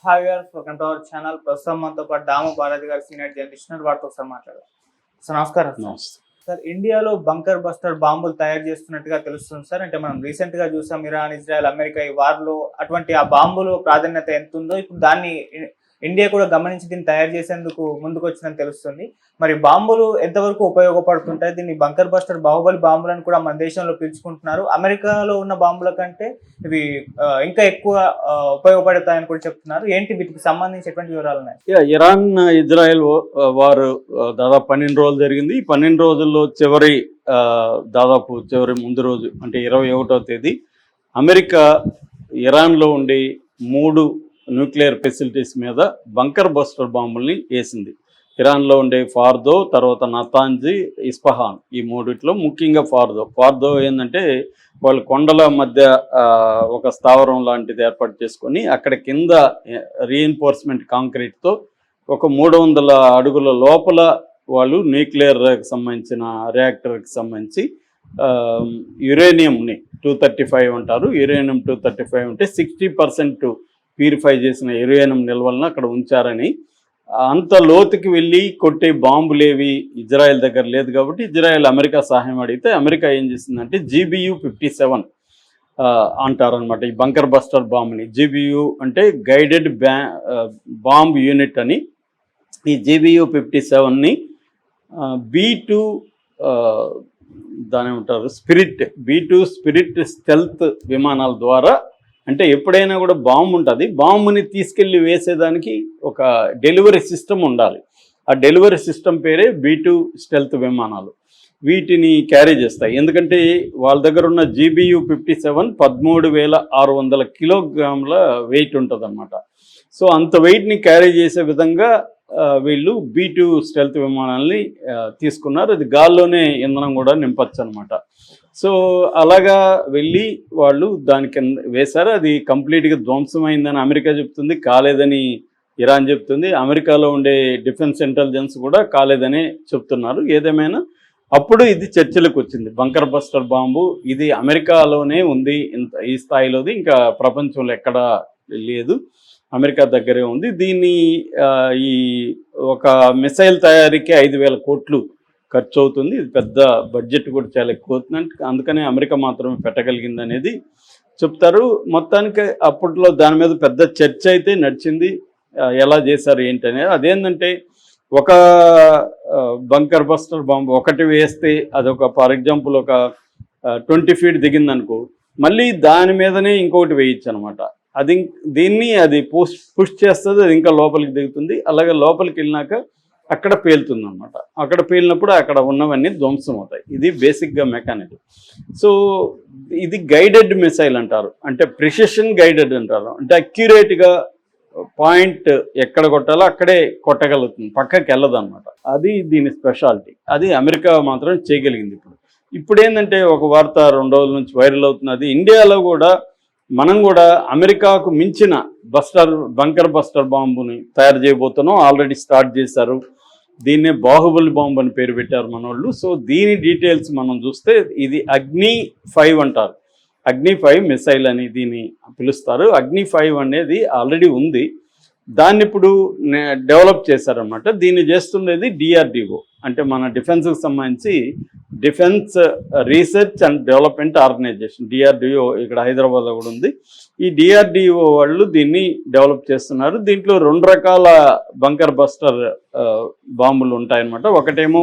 Hi viewers, welcome to our channel. ప్రస్తుతం మనతో పాటు దాము బాలాజీ గారు, సీనియర్ జర్నలిస్ట్, వారితో ఒకసారి మాట్లాడారు. సార్ నమస్కారం. సార్, ఇండియాలో బంకర్ బస్టర్ బాంబులు తయారు చేస్తున్నట్టుగా తెలుస్తుంది సార్. అంటే మనం రీసెంట్ గా చూసాం, ఇరాన్, ఇజ్రాయెల్, అమెరికా ఈ వార్లో అటువంటి ఆ బాంబులు ప్రాధాన్యత ఎంత ఉందో ఇప్పుడు దాన్ని ఇండియా కూడా గమనించి దీన్ని తయారు చేసేందుకు ముందుకు వచ్చిందని తెలుస్తుంది. మరి బాంబులు ఎంతవరకు ఉపయోగపడుతుంటాయి? దీన్ని బంకర్ బస్టర్ బాహుబలి బాంబులను కూడా మన దేశంలో పిలుచుకుంటున్నారు. అమెరికాలో ఉన్న బాంబుల కంటే ఇవి ఇంకా ఎక్కువ ఉపయోగపడతాయని కూడా చెప్తున్నారు. ఏంటి వీటికి సంబంధించి ఎటువంటి వివరాలు ఉన్నాయి? ఇరాన్ ఇజ్రాయెల్ వారు దాదాపు 12 రోజులు జరిగింది. ఈ 12 రోజుల్లో దాదాపు చివరి ముందు రోజు అంటే 21వ తేదీ అమెరికా ఇరాన్లో ఉండే 3 న్యూక్లియర్ ఫెసిలిటీస్ మీద బంకర్ బస్టర్ బాంబుల్ని వేసింది. ఇరాన్లో ఉండే ఫార్దో, తర్వాత నతాంజీ, ఇస్ఫహాన్, ఈ మూడిట్లో ముఖ్యంగా ఫార్దో ఏంటంటే వాళ్ళు కొండల మధ్య ఒక స్థావరం లాంటిది ఏర్పాటు చేసుకొని అక్కడ కింద రీఎన్ఫోర్స్మెంట్ కాంక్రీట్తో ఒక 300 అడుగుల లోపల వాళ్ళు న్యూక్లియర్కి సంబంధించిన రియాక్టర్కి సంబంధించి యురేనియంని 235 అంటారు. యురేనియం 235 అంటే 60% ప్యూరిఫై చేసిన యురేనియం నిల్వలను అక్కడ ఉంచారని, అంత లోతుకి వెళ్ళి కొట్టే బాంబులేవి ఇజ్రాయెల్ దగ్గర లేదు కాబట్టి ఇజ్రాయెల్ అమెరికా సహాయం అడిగితే అమెరికా ఏం చేసిందంటే GBU-57 అంటారనమాట ఈ బంకర్ బస్టర్ బాంబుని. GBU అంటే గైడెడ్ బాంబ్ యూనిట్ అని. ఈ GBU-57ని B2 దాని ఏమంటారు B2 స్పిరిట్ స్టెల్త్ విమానాల ద్వారా, అంటే ఎప్పుడైనా కూడా బాంబు ఉంటుంది, బాంబుని తీసుకెళ్ళి వేసేదానికి ఒక డెలివరీ సిస్టమ్ ఉండాలి. ఆ డెలివరీ సిస్టమ్ పేరే B2 స్టెల్త్ విమానాలు. వీటిని క్యారీ చేస్తాయి. ఎందుకంటే వాళ్ళ దగ్గర ఉన్న GBU-57 13,600 కిలోగ్రాముల వెయిట్ ఉంటుంది అన్నమాట. సో అంత వెయిట్ని క్యారీ చేసే విధంగా వీళ్ళు B2 స్టెల్త్ విమానాల్ని తీసుకున్నారు. అది గాల్లోనే ఇంధనం కూడా నింపచ్చు అనమాట. సో అలాగా వెళ్ళి వాళ్ళు దాని కింద వేశారు. అది కంప్లీట్గా ధ్వంసమైందని అమెరికా చెప్తుంది, కాలేదని ఇరాన్ చెప్తుంది. అమెరికాలో ఉండే డిఫెన్స్ ఇంటెలిజెన్స్ కూడా కాలేదని చెప్తున్నారు. ఏదేమైనా అప్పుడు ఇది చర్చలకు వచ్చింది. బంకర్ బస్టర్ బాంబు ఇది అమెరికాలోనే ఉంది, ఈ స్థాయిలోది ఇంకా ప్రపంచంలో ఎక్కడా లేదు, అమెరికా దగ్గరే ఉంది. దీన్ని ఈ ఒక మిసైల్ తయారీకి 5,000 కోట్లు ఖర్చు అవుతుంది. ఇది పెద్ద బడ్జెట్ కూడా చాలా ఎక్కువ అవుతుంది. అందుకనే అమెరికా మాత్రమే పెట్టగలిగింది అనేది చెప్తారు. మొత్తానికి అప్పట్లో దాని మీద పెద్ద చర్చ అయితే నడిచింది, ఎలా చేశారు ఏంటి అనేది. అదేంటంటే ఒక బంకర్ బస్టర్ బాంబు ఒకటి వేస్తే అదొక ఫర్ ఎగ్జాంపుల్ ఒక 20 ఫీట్ దిగిందనుకో, మళ్ళీ దాని మీదనే ఇంకొకటి వేయచ్చు అనమాట. అది పుష్ చేస్తుంది, అది ఇంకా లోపలికి దిగుతుంది. అలాగే లోపలికి వెళ్ళినాక అక్కడ పేలుతుంది అనమాట. అక్కడ పేలినప్పుడు అక్కడ ఉన్నవన్నీ ధ్వంసం అవుతాయి. ఇది బేసిక్గా మెకానిజం. సో ఇది గైడెడ్ మిసైల్ అంటారు, అంటే ప్రిసిషన్ గైడెడ్ అంటారు. అంటే అక్యురేట్గా పాయింట్ ఎక్కడ కొట్టాలో అక్కడే కొట్టగలుగుతుంది, పక్కకి వెళ్ళదు అనమాట. అది దీని స్పెషాలిటీ. అది అమెరికా మాత్రం చేయగలిగింది. ఇప్పుడు ఏంటంటే ఒక వార్త 2 రోజుల నుంచి వైరల్ అవుతున్నది. ఇండియాలో కూడా మనం కూడా అమెరికాకు మించిన బంకర్ బస్టర్ బాంబుని తయారు చేయబోతున్నాం. ఆల్రెడీ స్టార్ట్ చేశారు. దీన్నే బాహుబలి బాంబు అని పేరు పెట్టారు మనోళ్ళు. సో దీని డీటెయిల్స్ మనం చూస్తే ఇది అగ్ని-5 అంటారు. అగ్ని-5 మిసైల్ అని దీన్ని పిలుస్తారు. అగ్ని-5 అనేది ఆల్రెడీ ఉంది, దాన్ని ఇప్పుడు డెవలప్ చేశారనమాట. దీన్ని చేస్తున్నది DRDO, అంటే మన డిఫెన్స్కి సంబంధించి defence research and development organisation. DRDO ఇక్కడ హైదరాబాద్లో కూడా ఉంది. ఈ DRDO వాళ్ళు దీన్ని డెవలప్ చేస్తున్నారు. దీంట్లో 2 రకాల బంకర్ బస్టర్ బాంబులు ఉంటాయన్నమాట. ఒకటేమో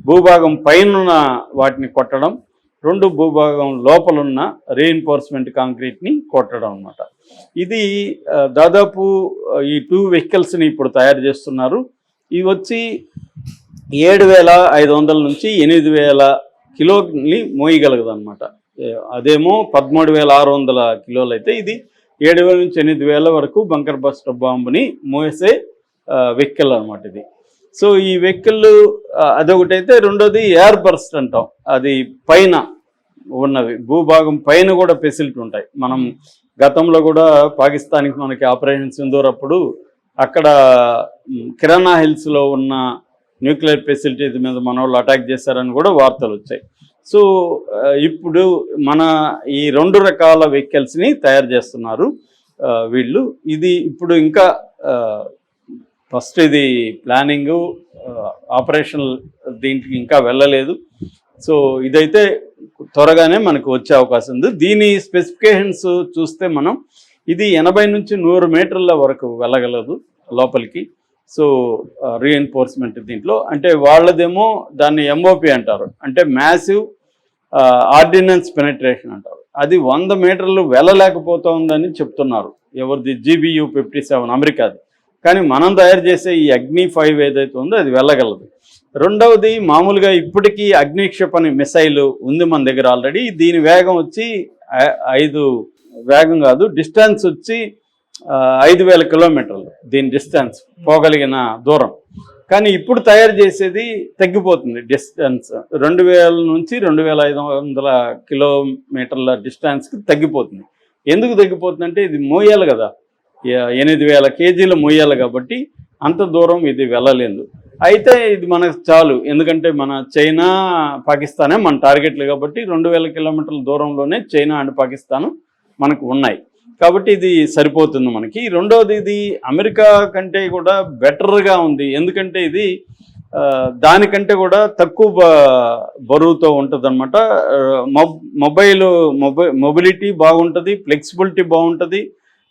భూభాగం పైన వాటిని కొట్టడం, 2 భూభాగం లోపలున్న రీఎన్ఫోర్స్మెంట్ కాంక్రీట్ని కొట్టడం అన్నమాట. ఇది దాదాపు ఈ 2 వెహికల్స్ని ఇప్పుడు తయారు చేస్తున్నారు. ఇవి వచ్చి 7,500 నుంచి 8,000 కిలోని మోయగలగదు అనమాట. అదేమో 13,600 కిలోలు అయితే ఇది 7,000 నుంచి 8,000 వరకు బంకర్ బస్టర్ బాంబుని మోసే వెహికల్ అనమాట ఇది. సో ఈ వెహికల్ అదొకటైతే, రెండోది ఎయిర్ బర్స్ట్ అంటాం. అది పైన ఉన్నవి, భూభాగం పైన కూడా ఫెసిలిటీ ఉంటాయి. మనం గతంలో కూడా పాకిస్తాన్కి మనకి ఆపరేషన్ సింధూర్ అప్పుడు అక్కడ కిరాణా హిల్స్లో ఉన్న న్యూక్లియర్ ఫెసిలిటీస్ మీద మన వాళ్ళు అటాక్ చేశారని కూడా వార్తలు వచ్చాయి. సో ఇప్పుడు మన ఈ 2 రకాల వెహికల్స్ని తయారు చేస్తున్నారు. వీళ్ళు. ఇది ఇప్పుడు ఇంకా ఫస్ట్ ఇది ప్లానింగు, ఆపరేషనల్ దీంట్కి ఇంకా వెళ్ళలేదు. సో ఇదైతే త్వరగానే మనకు వచ్చే అవకాశం ఉంది. దీని స్పెసిఫికేషన్స్ చూస్తే మనం ఇది 80 నుంచి 100 మీటర్ల వరకు వెళ్ళగలదు లోపలికి. సో రీఎన్ఫోర్స్మెంట్ దీంట్లో అంటే వాళ్ళదేమో దాన్ని ఎంఓపి అంటారు, అంటే మ్యాసివ్ ఆర్డినెన్స్ పెనట్రేషన్ అంటారు. అది 100 మీటర్లు వెళ్ళలేకపోతుందని చెప్తున్నారు. ఎవరిది? GBU-57 అమెరికాది. కానీ మనం తయారు చేసే ఈ అగ్ని 5 ఏదైతే ఉందో అది వెళ్ళగలదు. రెండవది మామూలుగా ఇప్పటికీ అగ్ని క్షిపణి మిసైల్ ఉంది మన దగ్గర ఆల్రెడీ. దీని వేగం వచ్చి 5 వేగం కాదు, డిస్టెన్స్ వచ్చి 5000 కిలోమీటర్లు దీని డిస్టెన్స్ పోగలిగిన దూరం. కానీ ఇప్పుడు తయారు చేసేది తగ్గిపోతుంది డిస్టెన్స్, 2000 నుంచి 2500 కిలోమీటర్ల డిస్టెన్స్కి తగ్గిపోతుంది. ఎందుకు తగ్గిపోతుందంటే ఇది మోయాలి కదా, 8000 కేజీలు మోయాలి కాబట్టి అంత దూరం ఇది వెళ్ళలేదు. అయితే ఇది మనకు చాలు, ఎందుకంటే మన చైనా పాకిస్తానే మన టార్గెట్లు కాబట్టి 2000 కిలోమీటర్ల దూరంలోనే చైనా అండ్ పాకిస్తాన్ మనకు ఉన్నాయి కాబట్టి ఇది సరిపోతుంది మనకి. రెండవది ఇది అమెరికా కంటే కూడా బెటర్గా ఉంది, ఎందుకంటే ఇది దానికంటే కూడా తక్కువ బరువుతో ఉంటుంది అనమాట. మొబిలిటీ బాగుంటుంది, ఫ్లెక్సిబిలిటీ బాగుంటుంది,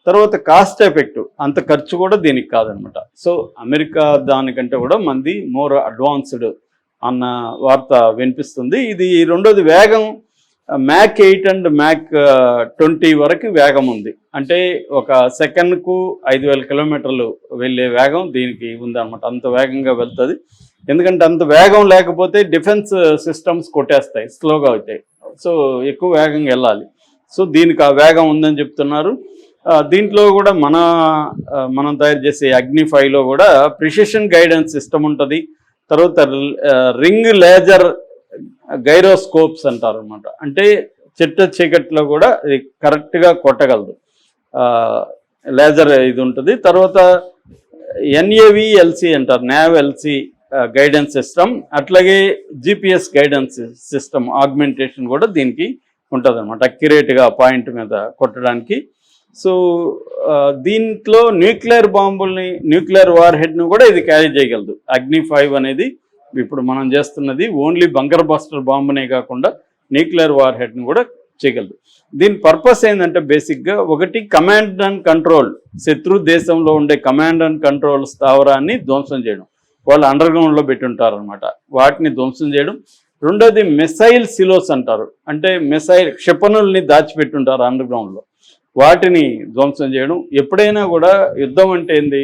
తర్వాత కాస్ట్ ఎఫెక్టివ్, అంత ఖర్చు కూడా దీనికి కాదనమాట. సో అమెరికా దానికంటే కూడా మంది మోర్ అడ్వాన్స్డ్ అన్న వార్త వినిపిస్తుంది. ఇది రెండోది వేగం మ్యాక్ 8 అండ్ మ్యాక్ 20 వరకు వేగం ఉంది, అంటే ఒక సెకండ్కు 5000 కిలోమీటర్లు వెళ్ళే వేగం దీనికి ఉందన్నమాట. అంత వేగంగా వెళ్తుంది, ఎందుకంటే అంత వేగం లేకపోతే డిఫెన్స్ సిస్టమ్స్ కొట్టేస్తాయి, స్లోగా అవుతాయి. సో ఎక్కువ వేగంగా వెళ్ళాలి. సో దీనికి ఆ వేగం ఉందని చెప్తున్నారు. దీంట్లో కూడా మనం తయారు చేసే అగ్ని 5లో కూడా ప్రిసిషన్ గైడెన్స్ సిస్టమ్ ఉంటుంది. తర్వాత రింగ్ లేజర్ గైరోస్కోప్స్ అంటారు అనమాట, అంటే చిట్ట చీకట్లో కూడా ఇది కరెక్ట్గా కొట్టగలదు, లేజర్ ఇది ఉంటుంది. తర్వాత NAVLC అంటారు, NAVLC గైడెన్స్ సిస్టమ్, అట్లాగే GPS గైడెన్స్ సిస్టమ్ ఆగ్మెంటేషన్ కూడా దీనికి ఉంటుంది అనమాట, అక్యురేట్గా పాయింట్ మీద కొట్టడానికి. సో దీంట్లో న్యూక్లియర్ బాంబుల్ని, న్యూక్లియర్ వార్ హెడ్ని కూడా ఇది క్యారీ చేయగలదు. అగ్ని 5 అనేది ఇప్పుడు మనం చేస్తున్నది ఓన్లీ బంకర్ బస్టర్ బాంబునే కాకుండా న్యూక్లియర్ వార్ హెడ్ని కూడా చేయగలదు. దీని పర్పస్ ఏంటంటే బేసిక్గా ఒకటి కమాండ్ అండ్ కంట్రోల్, శత్రు దేశంలో ఉండే కమాండ్ అండ్ కంట్రోల్ స్థావరాన్ని ధ్వంసం చేయడం, వాళ్ళు అండర్ గ్రౌండ్లో పెట్టుంటారు అనమాట, వాటిని ధ్వంసం చేయడం. రెండోది మిసైల్ సిలోస్ అంటారు, అంటే మిసైల్ క్షిపణుల్ని దాచిపెట్టుంటారు అండర్ గ్రౌండ్లో, వాటిని ధ్వంసం చేయడం. ఎప్పుడైనా కూడా యుద్ధం అంటే ఏంది,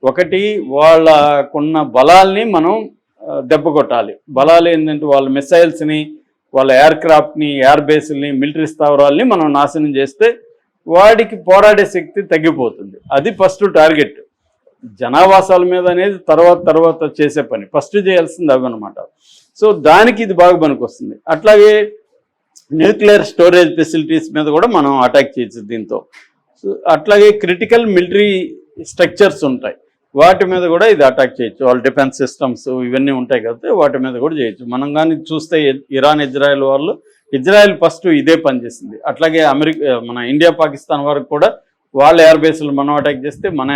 ఒకటి వాళ్ళకున్న బలాల్ని మనం దెబ్బ కొట్టాలి. బలాలు ఏంటంటే వాళ్ళ మిసైల్స్ని, వాళ్ళ ఎయిర్ క్రాఫ్ట్ని, ఎయిర్ బేస్ని, మిలిటరీ స్థావరాల్ని మనం నాశనం చేస్తే వాడికి పోరాడే శక్తి తగ్గిపోతుంది. అది ఫస్ట్ టార్గెట్. జనావాసాల మీద అనేది తర్వాత చేసే పని, ఫస్ట్ చేయాల్సింది అవి అనమాట. సో దానికి ఇది బాగా పనికొస్తుంది. అట్లాగే న్యూక్లియర్ స్టోరేజ్ ఫెసిలిటీస్ మీద కూడా మనం అటాక్ చేయొచ్చు దీంతో. అట్లాగే క్రిటికల్ మిలిటరీ స్ట్రక్చర్స్ ఉంటాయి, వాటి మీద కూడా ఇది అటాక్ చేయొచ్చు. వాళ్ళ డిఫెన్స్ సిస్టమ్స్ ఇవన్నీ ఉంటాయి కాబట్టి వాటి మీద కూడా చేయొచ్చు. మనం కానీ చూస్తే ఇరాన్ ఇజ్రాయెల్ వాళ్ళు, ఇజ్రాయెల్ ఫస్ట్ ఇదే పని చేసింది. అట్లాగే మన ఇండియా పాకిస్తాన్ వరకు కూడా వాళ్ళ ఎయిర్ బేస్లు మనం అటాక్ చేస్తే మన